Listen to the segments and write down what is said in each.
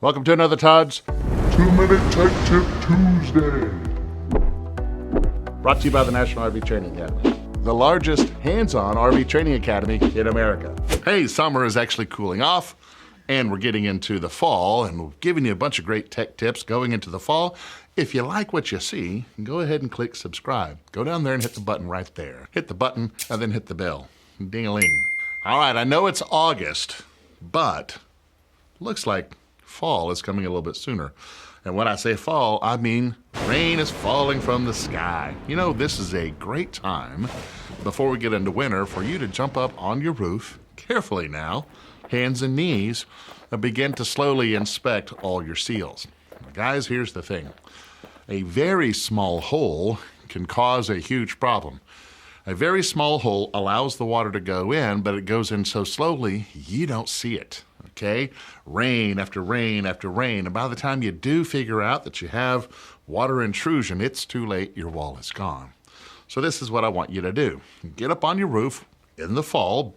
Welcome to another Todd's 2-Minute Tech Tip Tuesday. Brought to you by the National RV Training Academy, the largest hands-on RV training academy in America. Hey, summer is actually cooling off, and we're getting into the fall, and we're giving you a bunch of great tech tips going into the fall. If you like what you see, go ahead and click subscribe. Go down there and hit the button right there. Hit the button and then hit the bell. Ding-a-ling. All right, I know it's August, but looks like fall is coming a little bit sooner. And when I say fall, I mean rain is falling from the sky. You know, this is a great time before we get into winter for you to jump up on your roof, carefully now, hands and knees, and begin to slowly inspect all your seals. Now, guys, here's the thing. A very small hole can cause a huge problem. A very small hole allows the water to go in, but it goes in so slowly, you don't see it. Okay? Rain after rain after rain. And by the time you do figure out that you have water intrusion, it's too late. Your wall is gone. So this is what I want you to do. Get up on your roof in the fall,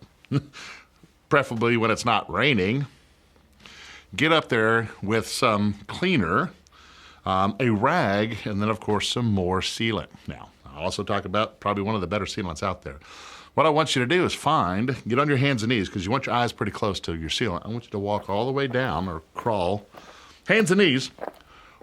preferably when it's not raining. Get up there with some cleaner, a rag, and then, of course, some more sealant. Now, I'll also talk about probably one of the better sealants out there. What I want you to do is get on your hands and knees, because you want your eyes pretty close to your sealant. I want you to walk all the way down, or crawl, hands and knees,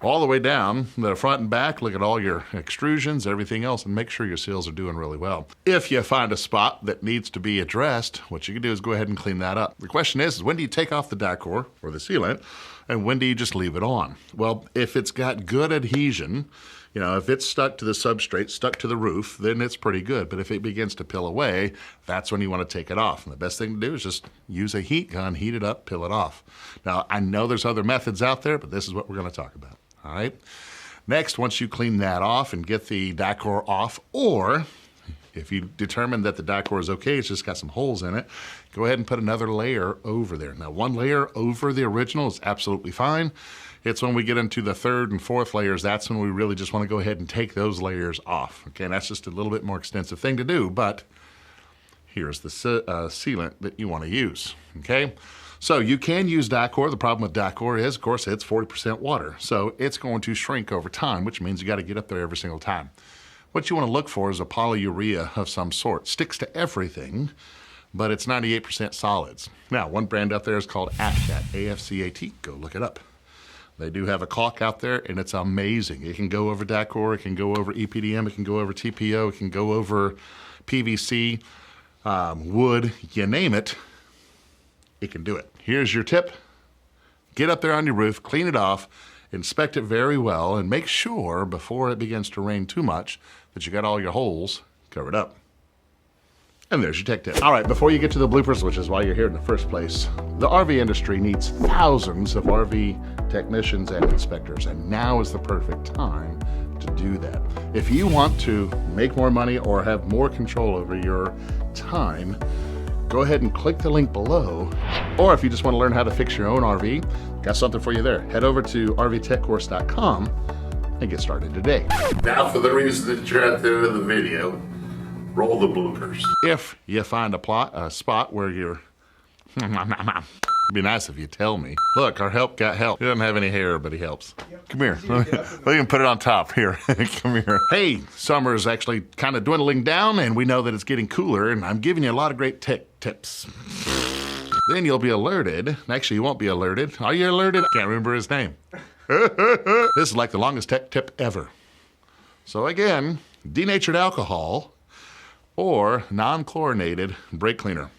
all the way down the front and back. Look at all your extrusions, everything else, and make sure your seals are doing really well. If you find a spot that needs to be addressed, what you can do is go ahead and clean that up. The question is when do you take off the Dacor or the sealant, and when do you just leave it on? Well, if it's got good adhesion, you know, if it's stuck to the substrate, stuck to the roof, then it's pretty good. But if it begins to peel away, that's when you want to take it off. And the best thing to do is just use a heat gun, heat it up, peel it off. Now, I know there's other methods out there, but this is what we're going to talk about. All right? Next, once you clean that off and get the Dacor off, or if you determine that the Dacor is okay, it's just got some holes in it, go ahead and put another layer over there. Now, one layer over the original is absolutely fine. It's when we get into the third and fourth layers, that's when we really just want to go ahead and take those layers off. Okay, and that's just a little bit more extensive thing to do, but here's the sealant that you want to use, okay? So you can use Dacor. The problem with Dacor is, of course, it's 40% water. So it's going to shrink over time, which means you got to get up there every single time. What you want to look for is a polyurea of some sort. Sticks to everything, but it's 98% solids. Now, one brand out there is called AFCAT, A-F-C-A-T. Go look it up. They do have a caulk out there, and it's amazing. It can go over Dacor, it can go over EPDM, it can go over TPO, it can go over PVC, wood, you name it, it can do it. Here's your tip. Get up there on your roof, clean it off, inspect it very well, and make sure before it begins to rain too much that you got all your holes covered up. And there's your tech tip. All right, before you get to the bloopers, which is why you're here in the first place, the RV industry needs thousands of RV technicians and inspectors, and now is the perfect time to do that. If you want to make more money or have more control over your time, go ahead and click the link below. Or if you just want to learn how to fix your own RV, got something for you there. Head over to rvtechcourse.com and get started today. Now for the reason that you're at the end of the video, roll the bloopers. If you find a spot where you're, it'd be nice if you tell me. Look, our help got help. He doesn't have any hair, but he helps. Come here. We can put it on top here. Come here. Hey, summer is actually kind of dwindling down, and we know that it's getting cooler, and I'm giving you a lot of great tech tips. Then you'll be alerted. Actually, you won't be alerted. Are you alerted? I can't remember his name. This is like the longest tech tip ever. So again, denatured alcohol or non-chlorinated brake cleaner.